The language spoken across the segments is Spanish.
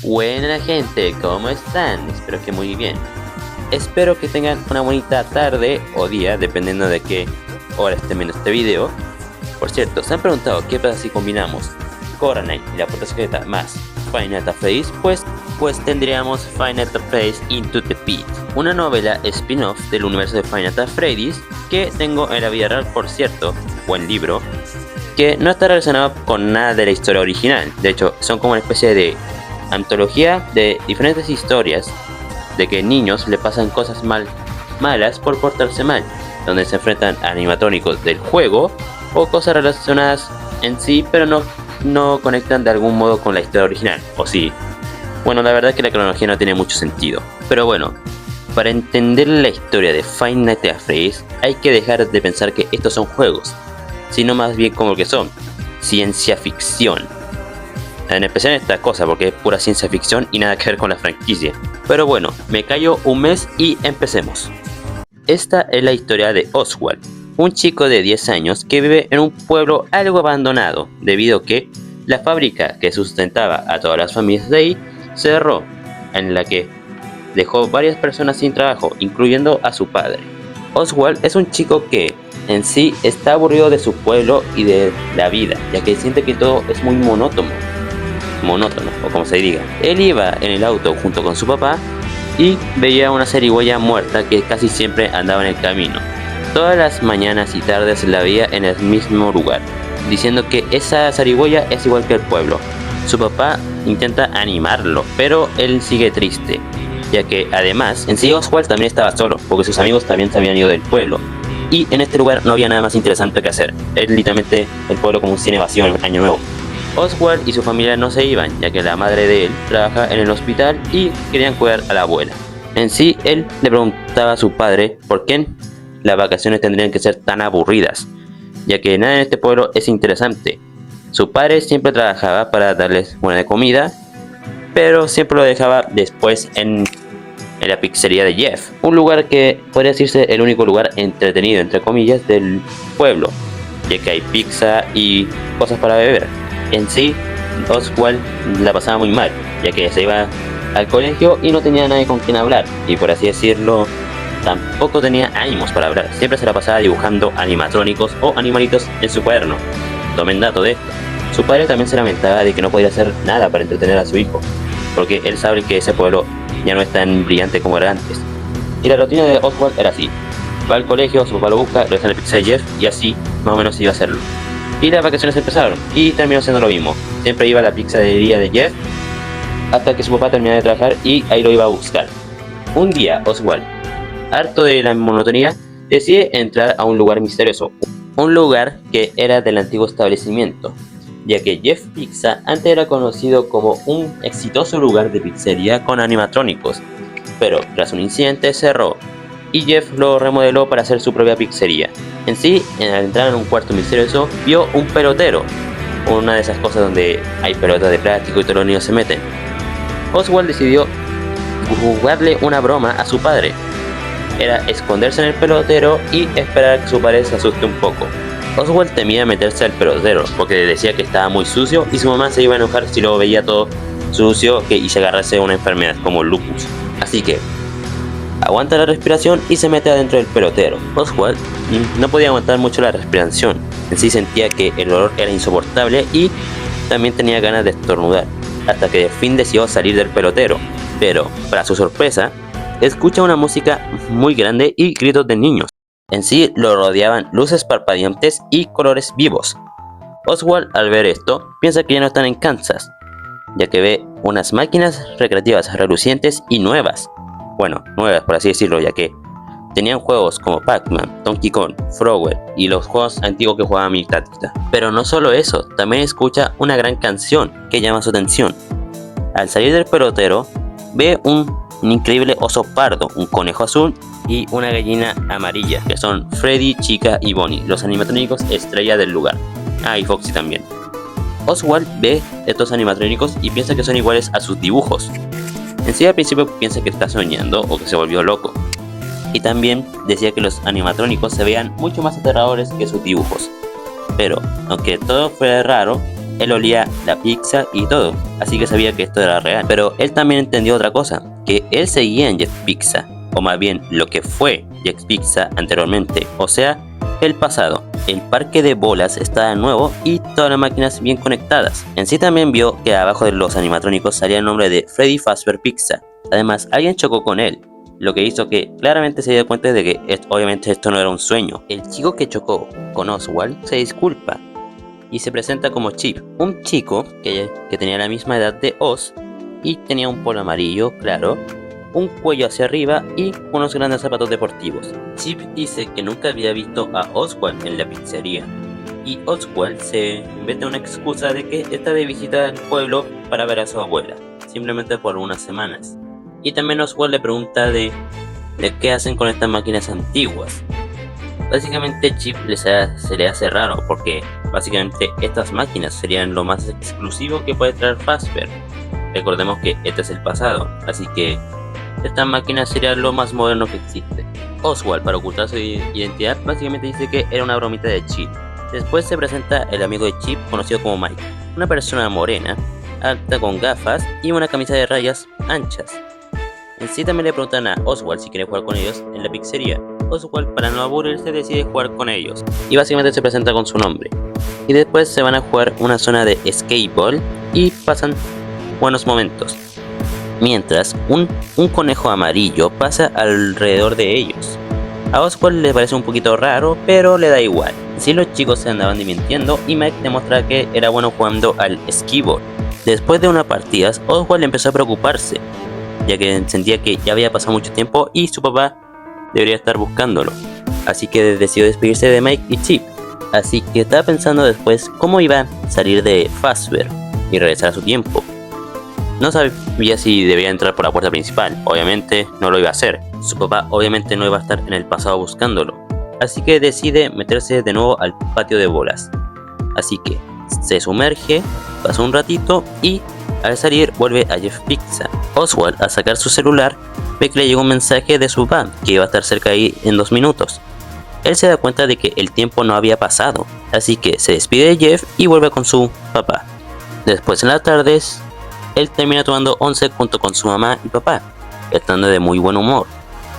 Buena gente, ¿cómo están? Espero que muy bien. Espero que tengan una bonita tarde o día, dependiendo de qué hora estén viendo este video. Por cierto, ¿se han preguntado qué pasa si combinamos Coraline y la puerta secreta más Five Nights at Freddy's? Pues tendríamos Five Nights at Freddy's Into the Pit, una novela spin-off del universo de Five Nights at Freddy's que tengo en la vida real, por cierto, buen libro, que no está relacionado con nada de la historia original. De hecho, son como una especie de antología de diferentes historias de que niños le pasan cosas malas por portarse mal, donde se enfrentan a animatrónicos del juego o cosas relacionadas en sí, pero no conectan de algún modo con la historia original, o sí. Bueno, la verdad es que la cronología no tiene mucho sentido, pero bueno, para entender la historia de Five Nights at Freddy's hay que dejar de pensar que estos son juegos, sino más bien como que son ciencia ficción. En especial en esta cosa, porque es pura ciencia ficción y nada que ver con la franquicia. Pero bueno, me callo un mes y empecemos. Esta es la historia de Oswald, un chico de 10 años que vive en un pueblo algo abandonado, debido a que la fábrica que sustentaba a todas las familias de ahí cerró, en la que dejó varias personas sin trabajo, incluyendo a su padre. Oswald es un chico que en sí está aburrido de su pueblo y de la vida, ya que siente que todo es muy monótono, o como se diga. Él iba en el auto junto con su papá y veía una zarigüeya muerta que casi siempre andaba en el camino. Todas las mañanas y tardes la veía en el mismo lugar, diciendo que esa zarigüeya es igual que el pueblo. Su papá intenta animarlo, pero él sigue triste, ya que además en sí Oswald también estaba solo, porque sus amigos también se habían ido del pueblo. Y en este lugar no había nada más interesante que hacer. Es literalmente el pueblo como un cine vacío en Año Nuevo. Oswald y su familia no se iban, ya que la madre de él trabaja en el hospital y querían cuidar a la abuela. En sí, él le preguntaba a su padre por qué las vacaciones tendrían que ser tan aburridas, ya que nada en este pueblo es interesante. Su padre siempre trabajaba para darles buena comida, pero siempre lo dejaba después en la pizzería de Jeff, un lugar que podría decirse el único lugar entretenido, entre comillas, del pueblo, ya que hay pizza y cosas para beber. En sí, Oswald la pasaba muy mal, ya que se iba al colegio y no tenía nadie con quien hablar, y por así decirlo, tampoco tenía ánimos para hablar. Siempre se la pasaba dibujando animatrónicos o animalitos en su cuaderno. Tomen dato de esto. Su padre también se lamentaba de que no podía hacer nada para entretener a su hijo, porque él sabe que ese pueblo ya no es tan brillante como era antes. Y la rutina de Oswald era así: va al colegio, su papá lo busca, regresa a la pizza de Jeff y así más o menos iba a hacerlo. Y las vacaciones empezaron y terminó siendo lo mismo. Siempre iba a la pizzería de Jeff hasta que su papá terminara de trabajar y ahí lo iba a buscar. Un día Oswald, harto de la monotonía, decide entrar a un lugar misterioso, un lugar que era del antiguo establecimiento, ya que Jeff Pizza antes era conocido como un exitoso lugar de pizzería con animatrónicos, pero tras un incidente cerró y Jeff lo remodeló para hacer su propia pizzería. En sí, al entrar en un cuarto misterioso, vio un pelotero, una de esas cosas donde hay pelotas de plástico y todos los niños se meten. Oswald decidió jugarle una broma a su padre. Era esconderse en el pelotero y esperar a que su padre se asuste un poco. Oswald temía meterse al pelotero porque decía que estaba muy sucio y su mamá se iba a enojar si lo veía todo sucio y se agarrase a una enfermedad como el lupus. Así que aguanta la respiración y se mete adentro del pelotero. Oswald no podía aguantar mucho la respiración. En sí sentía que el olor era insoportable y también tenía ganas de estornudar, hasta que de fin decidió salir del pelotero. Pero, para su sorpresa, escucha una música muy grande y gritos de niños. En sí lo rodeaban luces parpadeantes y colores vivos. Oswald, al ver esto, piensa que ya no están en Kansas, ya que ve unas máquinas recreativas relucientes y nuevas. Bueno, nuevas por así decirlo, ya que tenían juegos como Pac-Man, Donkey Kong, Frogger y los juegos antiguos que jugaba mi tatita. Pero no solo eso, también escucha una gran canción que llama su atención. Al salir del pelotero, ve un increíble oso pardo, un conejo azul y una gallina amarilla, que son Freddy, Chica y Bonnie, los animatrónicos estrella del lugar. Y Foxy también. Oswald ve estos animatrónicos y piensa que son iguales a sus dibujos. En sí al principio piensa que está soñando o que se volvió loco. Y también decía que los animatrónicos se veían mucho más aterradores que sus dibujos. Pero, aunque todo fuera raro, él olía la pizza y todo, así que sabía que esto era real. Pero él también entendió otra cosa, que él seguía en Jack's Pizza, o más bien lo que fue Jack's Pizza anteriormente, o sea, el pasado. El parque de bolas estaba nuevo y todas las máquinas bien conectadas. En sí también vio que abajo de los animatrónicos salía el nombre de Freddy Fazbear Pizza. Además, alguien chocó con él, lo que hizo que claramente se dio cuenta de que obviamente esto no era un sueño. El chico que chocó con Oswald se disculpa y se presenta como Chip, un chico que tenía la misma edad de Oz y tenía un polo amarillo claro, un cuello hacia arriba y unos grandes zapatos deportivos. Chip dice que nunca había visto a Oswald en la pizzería y Oswald se inventa una excusa de que está de visita al pueblo para ver a su abuela, simplemente por unas semanas. Y también Oswald le pregunta de qué hacen con estas máquinas antiguas. Básicamente Chip se le hace raro porque básicamente estas máquinas serían lo más exclusivo que puede traer Fazbear. Recordemos que este es el pasado, así que estas máquinas serían lo más moderno que existe. Oswald, para ocultar su identidad, básicamente dice que era una bromita de Chip. Después se presenta el amigo de Chip conocido como Mike, una persona morena, alta con gafas y una camisa de rayas anchas. En sí también le preguntan a Oswald si quiere jugar con ellos en la pizzería. Oswald, para no aburrirse, decide jugar con ellos y básicamente se presenta con su nombre. Y después se van a jugar una zona de skateball y pasan buenos momentos. Mientras un conejo amarillo pasa alrededor de ellos. A Oswald le parece un poquito raro, pero le da igual. Sí, los chicos se andaban divirtiendo y Mike demuestra que era bueno jugando al skee-ball. Después de unas partidas, Oswald empezó a preocuparse, ya que sentía que ya había pasado mucho tiempo y su papá debería estar buscándolo. Así que decidió despedirse de Mike y Chip. Así que estaba pensando después cómo iba a salir de Fazbear y regresar a su tiempo. No sabía si debía entrar por la puerta principal, obviamente no lo iba a hacer. Su papá obviamente no iba a estar en el pasado buscándolo. Así que decide meterse de nuevo al patio de bolas. Así que se sumerge, pasa un ratito y al salir vuelve a Jack's Pizza. Oswald, al sacar su celular, ve que le llegó un mensaje de su papá que iba a estar cerca ahí en 2 minutos. Él se da cuenta de que el tiempo no había pasado, así que se despide de Jeff y vuelve con su papá. Después en las tardes, él termina tomando once junto con su mamá y papá, estando de muy buen humor.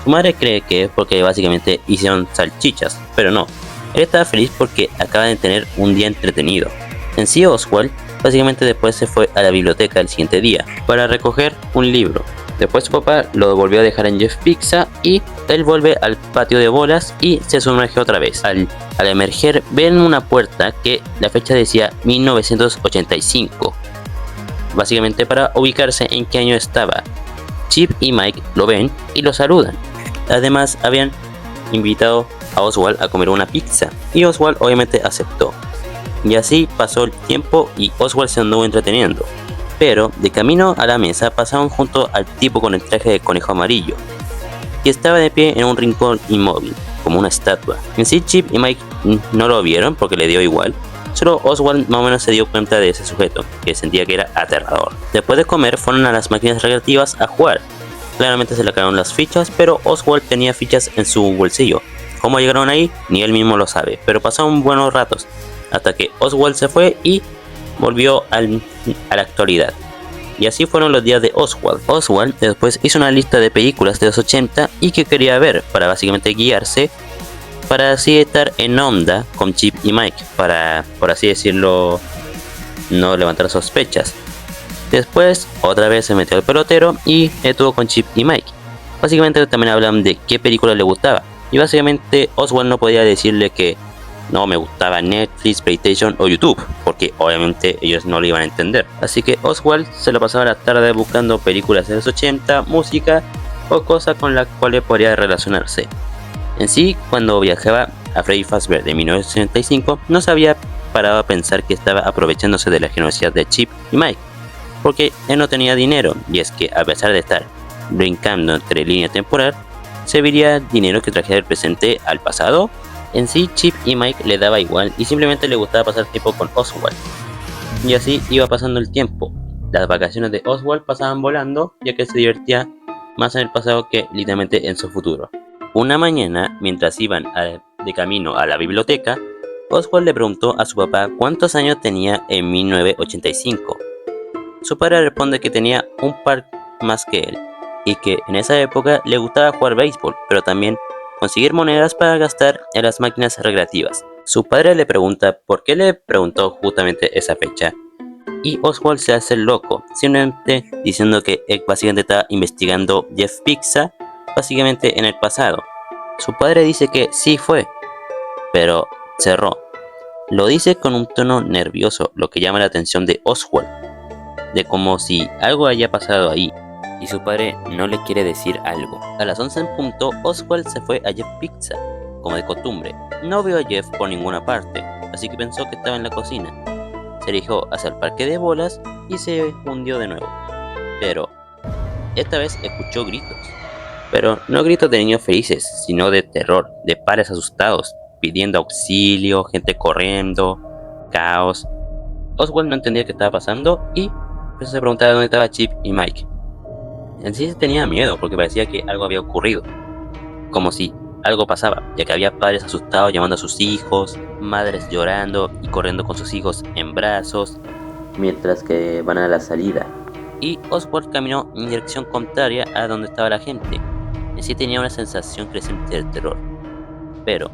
Su madre cree que es porque básicamente hicieron salchichas, pero no. Él estaba feliz porque acaba de tener un día entretenido. En sí, Oswald básicamente después se fue a la biblioteca el siguiente día para recoger un libro. Después su papá lo volvió a dejar en Jack's Pizza y él vuelve al patio de bolas y se sumerge otra vez. Al emerger ven una puerta que la fecha decía 1985. Básicamente para ubicarse en qué año estaba. Chip y Mike lo ven y lo saludan. Además habían invitado a Oswald a comer una pizza y Oswald obviamente aceptó. Y así pasó el tiempo y Oswald se anduvo entreteniendo. Pero de camino a la mesa pasaron junto al tipo con el traje de conejo amarillo, que estaba de pie en un rincón inmóvil, como una estatua. En sí Chip y Mike no lo vieron porque le dio igual. Solo Oswald más o menos se dio cuenta de ese sujeto, que sentía que era aterrador. Después de comer fueron a las máquinas recreativas a jugar. Claramente se le acabaron las fichas, pero Oswald tenía fichas en su bolsillo. Cómo llegaron ahí, ni él mismo lo sabe, pero pasaron buenos ratos, hasta que Oswald se fue y volvió a la actualidad. Y así fueron los días de Oswald. Oswald después hizo una lista de películas de los 80 y que quería ver para básicamente guiarse, para así estar en onda con Chip y Mike, para, por así decirlo, no levantar sospechas. Después otra vez se metió al pelotero y estuvo con Chip y Mike. Básicamente también hablan de qué película le gustaba. Y básicamente Oswald no podía decirle que no me gustaba Netflix, PlayStation o YouTube, porque obviamente ellos no lo iban a entender. Así que Oswald se lo pasaba la tarde buscando películas de los 80, música o cosas con las cuales podría relacionarse. En sí, cuando viajaba a Freddy Fazbear de 1985, no se había parado a pensar que estaba aprovechándose de la generosidad de Chip y Mike, porque él no tenía dinero, y es que a pesar de estar brincando entre línea temporal, ¿serviría dinero que trajera del presente al pasado? En sí, Chip y Mike le daba igual y simplemente le gustaba pasar tiempo con Oswald. Y así iba pasando el tiempo. Las vacaciones de Oswald pasaban volando, ya que se divertía más en el pasado que literalmente en su futuro. Una mañana, mientras iban de camino a la biblioteca, Oswald le preguntó a su papá cuántos años tenía en 1985. Su padre responde que tenía un par más que él, y que en esa época le gustaba jugar béisbol, pero también conseguir monedas para gastar en las máquinas recreativas. Su padre le pregunta por qué le preguntó justamente esa fecha, y Oswald se hace el loco, simplemente diciendo que él básicamente está investigando Jeff Pizza, básicamente en el pasado. Su padre dice que sí fue, pero cerró. Lo dice con un tono nervioso, lo que llama la atención de Oswald, de como si algo haya pasado ahí, y su padre no le quiere decir algo. A las 11 en punto, Oswald se fue a Jeff Pizza, como de costumbre. No vio a Jeff por ninguna parte, así que pensó que estaba en la cocina. Se dirigió hacia el parque de bolas y se hundió de nuevo. Pero esta vez escuchó gritos. Pero no gritos de niños felices, sino de terror, de padres asustados, pidiendo auxilio, gente corriendo, caos. Oswald no entendía qué estaba pasando y se preguntaba dónde estaba Chip y Mike. En sí tenía miedo porque parecía que algo había ocurrido, como si algo pasaba, ya que había padres asustados llamando a sus hijos, madres llorando y corriendo con sus hijos en brazos, mientras que van a la salida. Y Oswald caminó en dirección contraria a donde estaba la gente. En sí tenía una sensación creciente de terror. Pero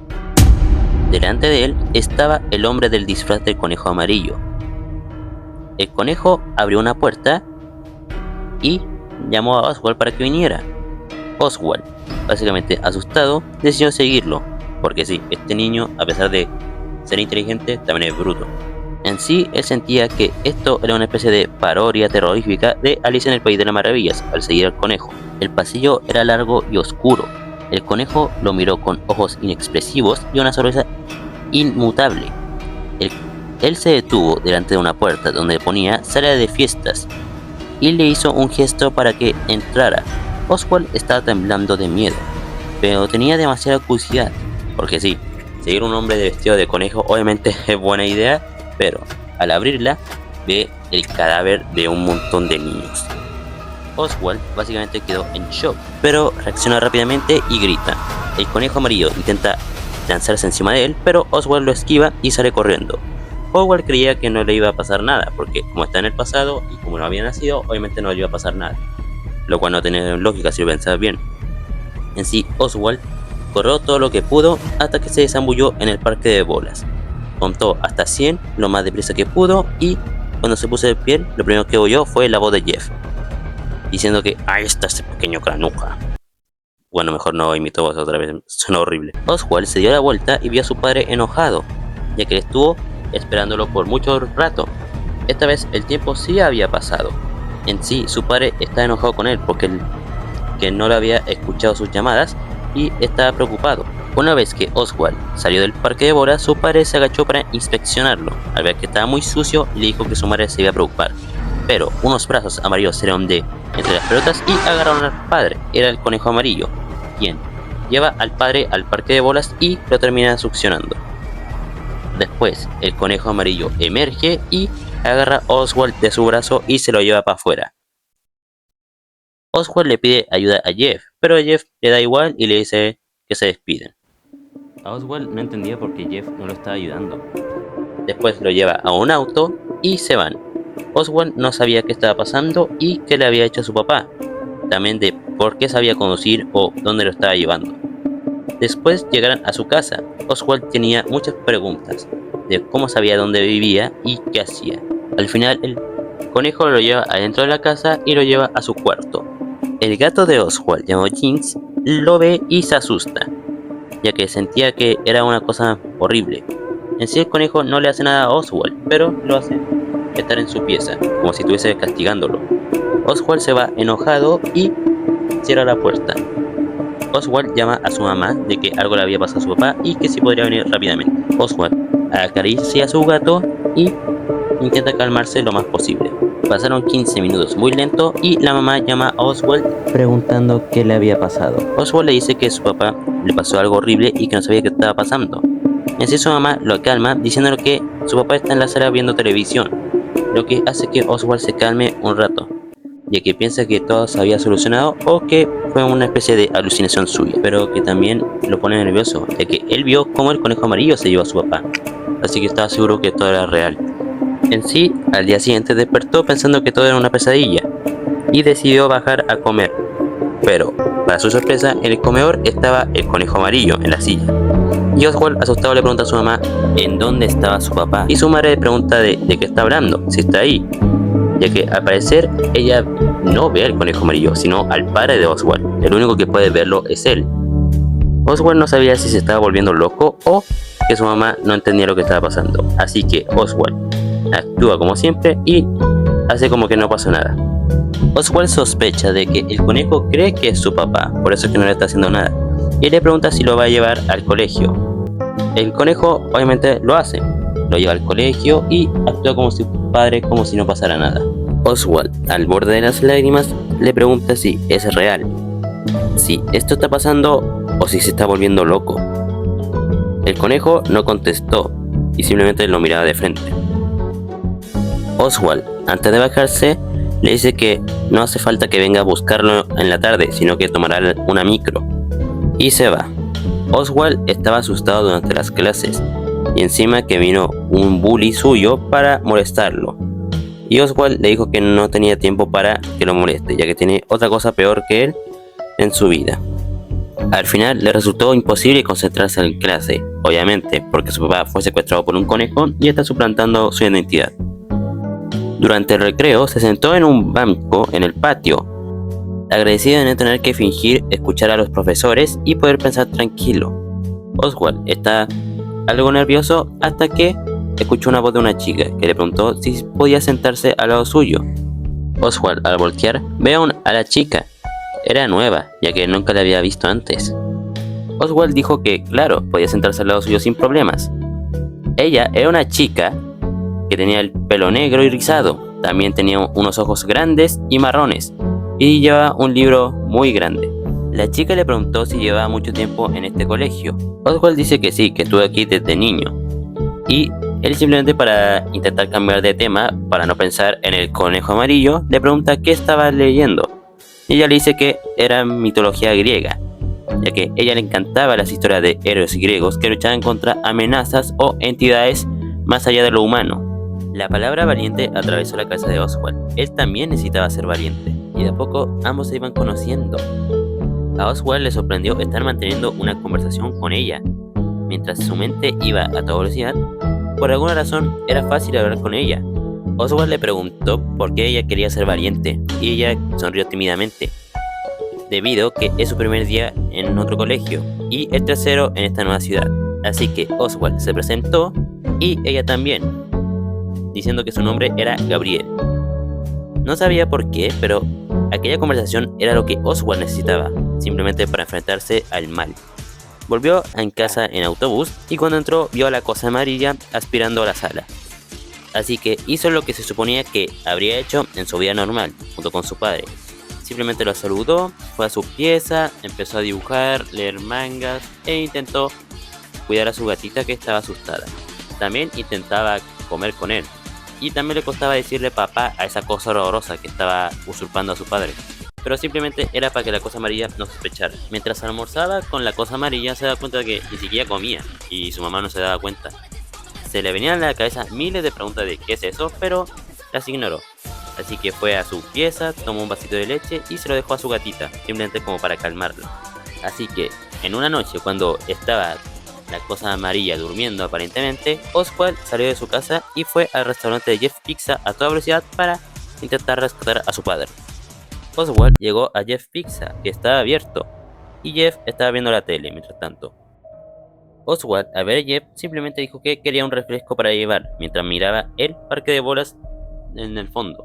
delante de él estaba el hombre del disfraz del conejo amarillo. El conejo abrió una puerta y llamó a Oswald para que viniera. Oswald, básicamente asustado, decidió seguirlo, porque sí, este niño, a pesar de ser inteligente, también es bruto. En sí, él sentía que esto era una especie de parodia terrorífica de Alicia en el País de las Maravillas, al seguir al conejo. El pasillo era largo y oscuro. El conejo lo miró con ojos inexpresivos y una sonrisa inmutable. Él se detuvo delante de una puerta donde ponía sala de fiestas y le hizo un gesto para que entrara. Oswald estaba temblando de miedo, pero tenía demasiada curiosidad, porque sí, seguir un hombre de vestido de conejo obviamente es buena idea, pero al abrirla ve el cadáver de un montón de niños. Oswald básicamente quedó en shock, pero reacciona rápidamente y grita. El conejo amarillo intenta lanzarse encima de él, pero Oswald lo esquiva y sale corriendo. Oswald creía que no le iba a pasar nada, porque como está en el pasado y como no había nacido, obviamente no le iba a pasar nada, lo cual no tenía lógica si lo pensabas bien. En sí, Oswald corrió todo lo que pudo hasta que se desambulló en el parque de bolas. Contó hasta 100 lo más deprisa que pudo y cuando se puso de pie, lo primero que oyó fue la voz de Jeff, diciendo que ahí está ese pequeño granuja. Bueno, mejor no imito voz otra vez, suena horrible. Oswald se dio la vuelta y vio a su padre enojado, ya que estuvo esperándolo por mucho rato. Esta vez el tiempo sí había pasado. En sí, su padre estaba enojado con él porque que no le había escuchado sus llamadas y estaba preocupado. Una vez que Oswald salió del parque de bolas, su padre se agachó para inspeccionarlo. Al ver que estaba muy sucio, le dijo que su madre se iba a preocupar. Pero unos brazos amarillos salieron de entre las pelotas y agarraron al padre. Era el conejo amarillo, quien lleva al padre al parque de bolas y lo termina succionando. Después, el conejo amarillo emerge y agarra a Oswald de su brazo y se lo lleva para afuera. Oswald le pide ayuda a Jeff, pero a Jeff le da igual y le dice que se despiden. A Oswald no entendía por qué Jeff no lo estaba ayudando. Después lo lleva a un auto y se van. Oswald no sabía qué estaba pasando y qué le había hecho a su papá, también de por qué sabía conducir o dónde lo estaba llevando. Después llegaron a su casa. Oswald tenía muchas preguntas de cómo sabía dónde vivía y qué hacía. Al final el conejo lo lleva adentro de la casa y lo lleva a su cuarto. El gato de Oswald, llamado Jinx, lo ve y se asusta, ya que sentía que era una cosa horrible. En sí el conejo no le hace nada a Oswald, pero lo hace estar en su pieza, como si estuviese castigándolo. Oswald se va enojado y cierra la puerta. Oswald llama a su mamá de que algo le había pasado a su papá y que si podría venir rápidamente. Oswald acaricia a su gato y intenta calmarse lo más posible. Pasaron 15 minutos muy lento y la mamá llama a Oswald preguntando qué le había pasado. Oswald le dice que a su papá le pasó algo horrible y que no sabía qué estaba pasando. En sí su mamá lo calma diciéndole que su papá está en la sala viendo televisión, lo que hace que Oswald se calme un rato, ya que piensa que todo se había solucionado o que fue una especie de alucinación suya, pero que también lo pone nervioso, ya que él vio cómo el conejo amarillo se llevó a su papá. así que estaba seguro que todo era real. En sí, al día siguiente despertó pensando que todo era una pesadilla y decidió bajar a comer. Pero, para su sorpresa, en el comedor estaba el conejo amarillo en la silla. Y Oswald, asustado, le pregunta a su mamá en dónde estaba su papá. Y su madre le pregunta de qué está hablando, si está ahí, ya que al parecer ella no ve al conejo amarillo, sino al padre de Oswald. El único que puede verlo es él. Oswald no sabía si se estaba volviendo loco o que su mamá no entendía lo que estaba pasando. Así que Oswald actúa como siempre y hace como que no pasó nada. Oswald sospecha de que el conejo cree que es su papá, por eso es que no le está haciendo nada, y le pregunta si lo va a llevar al colegio. El conejo obviamente lo hace, lo lleva al colegio y actúa como si su padre, como si no pasara nada. Oswald, al borde de las lágrimas, le pregunta si es real, si esto está pasando o si se está volviendo loco. El conejo no contestó y simplemente lo miraba de frente. Oswald, antes de bajarse, le dice que no hace falta que venga a buscarlo en la tarde, sino que tomará una micro. Y se va. Oswald estaba asustado durante las clases, y encima que vino un bully suyo para molestarlo. Y Oswald le dijo que no tenía tiempo para que lo moleste, ya que tiene otra cosa peor que él en su vida. Al final le resultó imposible concentrarse en clase, obviamente, porque su papá fue secuestrado por un conejo y está suplantando su identidad. Durante el recreo se sentó en un banco en el patio, agradecido de no tener que fingir escuchar a los profesores y poder pensar tranquilo. Oswald está algo nervioso hasta que escuchó una voz de una chica que le preguntó si podía sentarse al lado suyo. Oswald, al voltear, ve a la chica. Era nueva, ya que nunca la había visto antes. Oswald dijo que, claro, podía sentarse al lado suyo sin problemas. Ella era una chica que tenía el pelo negro y rizado, también tenía unos ojos grandes y marrones, y llevaba un libro muy grande. La chica le preguntó si llevaba mucho tiempo en este colegio. Oswald dice que sí, que estuvo aquí desde niño, y él simplemente para intentar cambiar de tema, para no pensar en el conejo amarillo, le pregunta qué estaba leyendo, y ella le dice que era mitología griega, ya que a ella le encantaban las historias de héroes griegos que luchaban contra amenazas o entidades más allá de lo humano. La palabra valiente atravesó la cabeza de Oswald. Él también necesitaba ser valiente, y de a poco ambos se iban conociendo. A Oswald le sorprendió estar manteniendo una conversación con ella. Mientras su mente iba a toda velocidad, por alguna razón era fácil hablar con ella. Oswald le preguntó por qué ella quería ser valiente, y ella sonrió tímidamente, debido a que es su primer día en otro colegio, y el tercero en esta nueva ciudad. Así que Oswald se presentó, y ella también, diciendo que su nombre era Gabriel. No sabía por qué, pero aquella conversación era lo que Oswald necesitaba, simplemente para enfrentarse al mal. Volvió en casa en autobús y cuando entró vio a la cosa amarilla aspirando a la sala. Así que hizo lo que se suponía que habría hecho en su vida normal, junto con su padre. Simplemente lo saludó, fue a su pieza, empezó a dibujar, leer mangas e intentó cuidar a su gatita que estaba asustada. También intentaba comer con él. Y también le costaba decirle papá a esa cosa horrorosa que estaba usurpando a su padre. Pero simplemente era para que la cosa amarilla no sospechara. Mientras almorzaba con la cosa amarilla se daba cuenta de que ni siquiera comía y su mamá no se daba cuenta. Se le venían a la cabeza miles de preguntas de qué es eso, pero las ignoró. Así que fue a su pieza, tomó un vasito de leche y se lo dejó a su gatita, simplemente como para calmarla. Así que en una noche cuando estaba la cosa amarilla durmiendo aparentemente, Oswald salió de su casa y fue al restaurante de Jeff Pizza a toda velocidad para intentar rescatar a su padre. Oswald llegó a Jeff Pizza, que estaba abierto, y Jeff estaba viendo la tele mientras tanto. Oswald, al ver a Jeff, simplemente dijo que quería un refresco para llevar, mientras miraba el parque de bolas en el fondo.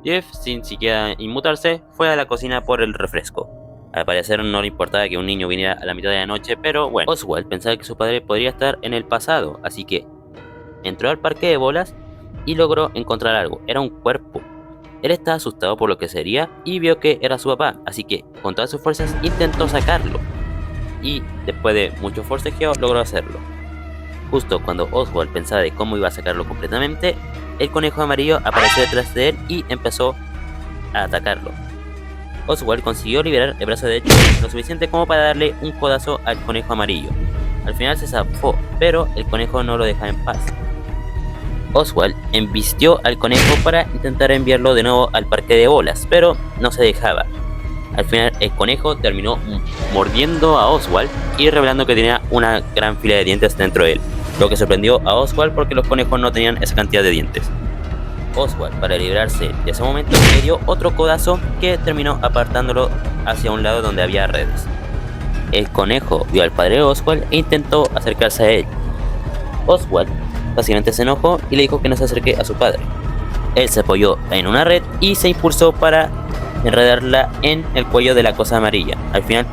Jeff, sin siquiera inmutarse, fue a la cocina por el refresco. Al parecer no le importaba que un niño viniera a la mitad de la noche, pero bueno, Oswald pensaba que su padre podría estar en el pasado, así que entró al parque de bolas y logró encontrar algo. Era un cuerpo. Él estaba asustado por lo que sería y vio que era su papá, así que con todas sus fuerzas intentó sacarlo. Y después de mucho forcejeo logró hacerlo. Justo cuando Oswald pensaba de cómo iba a sacarlo completamente, el conejo amarillo apareció detrás de él y empezó a atacarlo. Oswald consiguió liberar el brazo derecho lo suficiente como para darle un codazo al conejo amarillo, Al final se zafó, pero el conejo no lo dejaba en paz. Oswald embistió al conejo para intentar enviarlo de nuevo al parque de bolas, pero no se dejaba. Al final el conejo terminó mordiendo a Oswald y revelando que tenía una gran fila de dientes dentro de él, lo que sorprendió a Oswald porque los conejos no tenían esa cantidad de dientes. Oswald, para librarse de ese momento, le dio otro codazo que terminó apartándolo hacia un lado donde había redes. El conejo vio al padre de Oswald e intentó acercarse a él. Oswald básicamente se enojó y le dijo que no se acerque a su padre. Él se apoyó en una red y se impulsó para enredarla en el cuello de la cosa amarilla. Al final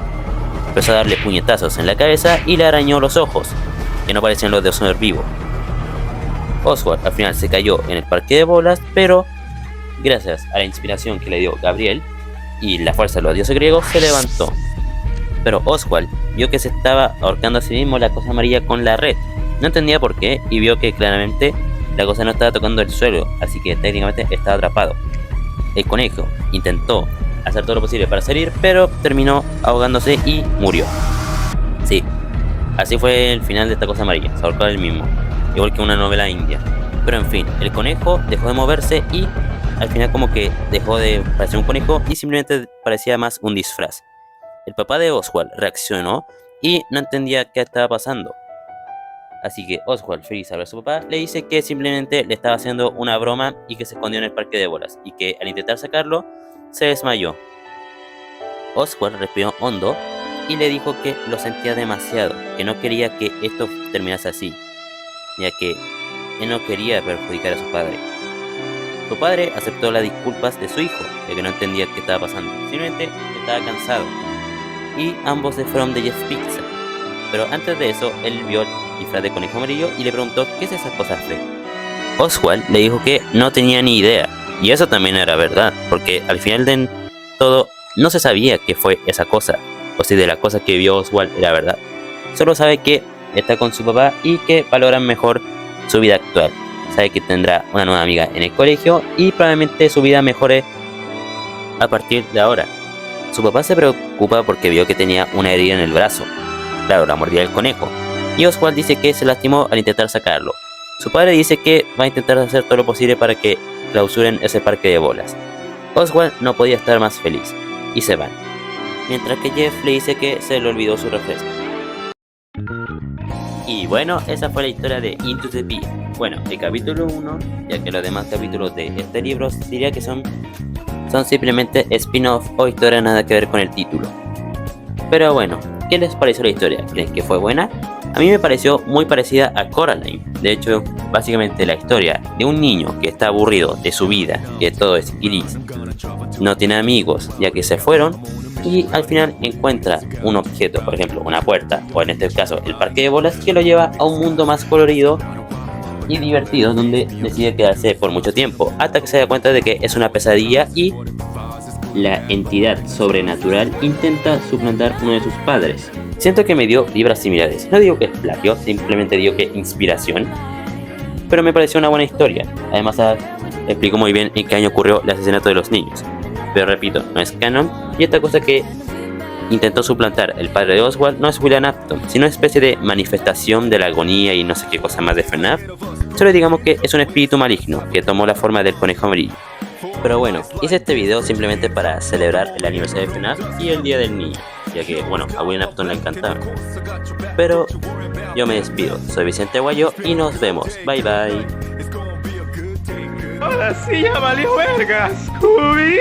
empezó a darle puñetazos en la cabeza y le arañó los ojos, que no parecían los de un ser vivo. Oswald al final se cayó en el parque de bolas, pero gracias a la inspiración que le dio Gabriel y la fuerza de los dioses griegos, se levantó. Pero Oswald vio que se estaba ahorcando a sí mismo la cosa amarilla con la red. No entendía por qué y vio que claramente la cosa no estaba tocando el suelo, así que técnicamente estaba atrapado. El conejo intentó hacer todo lo posible para salir, pero terminó ahogándose y murió. Sí, así fue el final de esta cosa amarilla, se ahorcó él mismo, igual que una novela india. Pero en fin, el conejo dejó de moverse y al final como que dejó de parecer un conejo y simplemente parecía más un disfraz. El papá de Oswald reaccionó y no entendía qué estaba pasando. Así que Oswald, feliz al ver a su papá, le dice que simplemente le estaba haciendo una broma y que se escondió en el parque de bolas, y que al intentar sacarlo, se desmayó. Oswald respiró hondo y le dijo que lo sentía demasiado, que no quería que esto terminase así, ya que él no quería perjudicar a su padre. Su padre aceptó las disculpas de su hijo, ya que no entendía qué estaba pasando, simplemente estaba cansado, y ambos se fueron de Jeff Pizza. Pero antes de eso, él vio el disfraz de conejo amarillo y le preguntó qué es esas cosas feas. Oswald le dijo que no tenía ni idea, y eso también era verdad, porque al final de todo no se sabía qué fue esa cosa, o si de la cosa que vio Oswald era verdad. Solo sabe que está con su papá y que valoran mejor su vida actual. Sabe que tendrá una nueva amiga en el colegio y probablemente su vida mejore a partir de ahora. Su papá se preocupa porque vio que tenía una herida en el brazo. Claro, la mordida del conejo. Y Oswald dice que se lastimó al intentar sacarlo. Su padre dice que va a intentar hacer todo lo posible para que clausuren ese parque de bolas. Oswald no podía estar más feliz y se van. Mientras que Jeff le dice que se le olvidó su refresco. Y bueno, esa fue la historia de Into the Beast. Bueno, el capítulo 1, ya que los demás capítulos de este libro diría que son simplemente spin-off o historia nada que ver con el título. Pero bueno, ¿qué les pareció la historia? ¿Creen que fue buena? A mí me pareció muy parecida a Coraline. De hecho, básicamente la historia de un niño que está aburrido de su vida, que todo es gris, no tiene amigos ya que se fueron, y al final encuentra un objeto, por ejemplo una puerta, o en este caso el parque de bolas, que lo lleva a un mundo más colorido y divertido, donde decide quedarse por mucho tiempo, hasta que se da cuenta de que es una pesadilla y la entidad sobrenatural intenta suplantar uno de sus padres. Siento que me dio vibras similares. No digo que es plagio, simplemente digo que inspiración. Pero me pareció una buena historia. Además, explicó muy bien en qué año ocurrió el asesinato de los niños. Pero repito, no es canon. Y esta cosa que intentó suplantar el padre de Oswald no es William Afton, sino una especie de manifestación de la agonía y no sé qué cosa más de FNAF. Solo digamos que es un espíritu maligno que tomó la forma del conejo amarillo. Pero bueno, hice este video simplemente para celebrar el aniversario de FNAF y el Día del Niño, ya que, bueno, a William Afton le encantaba. Pero yo me despido, soy Vicente Aguayo y nos vemos, bye bye. Ahora sí ya valió vergas, Scooby.